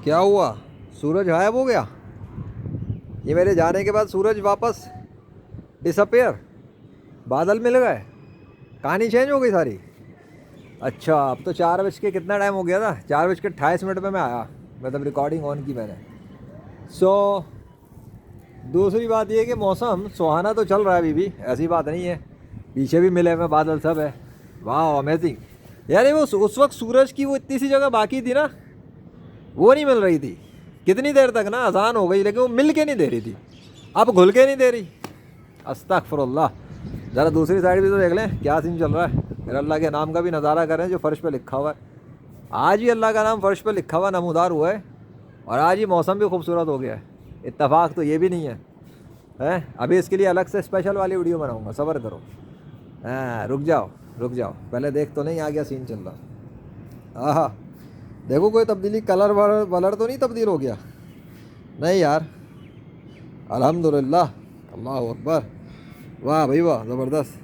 क्या हुआ? सूरज गायब हो गया? ये मेरे जाने के बाद सूरज वापस डिसअपेयर? बादल मिल गए? कहानी चेंज हो गई सारी? अच्छा, अब तो 4 बज के कितना टाइम हो गया था, 4 बज के 28 मिनट में मैं आया, मतलब रिकॉर्डिंग ऑन की मैंने। सो दूसरी बात ये कि मौसम सुहाना तो चल रहा है अभी भी, ऐसी बात नहीं है। पीछे भी मिले हुए बादल सब है। वाह अमेजिंग। यार ये वो उस वक्त सूरज की वो इतनी सी जगह बाकी थी ना, वो नहीं मिल रही थी। कितनी देर तक ना अजान हो गई लेकिन वो मिल के नहीं दे रही थी, अब घुल के नहीं दे रही। अस्तगफुरुल्लाह। ज़रा दूसरी साइड भी तो देख लें क्या सीन चल रहा है। मेरे अल्लाह के नाम का भी नज़ारा करें जो फ़र्श पे लिखा हुआ है। आज ही अल्लाह का नाम फ़र्श पे लिखा हुआ नमूदार हुआ है, और आज ही मौसम भी खूबसूरत हो गया है। इत्तेफाक तो ये भी नहीं है, हैं? अभी इसके लिए अलग से स्पेशल वाली वीडियो बनाऊंगा, सब्र करो। हाँ रुक जाओ, रुक जाओ, पहले देख तो नहीं आ गया सीन चल रहा। आहा, देखो कोई तब्दीली, कलर वलर तो नहीं तब्दील हो गया? नहीं यार, अल्हम्दुलिल्लाह, अल्लाह अकबर, वाह भाई वाह, ज़बरदस्त।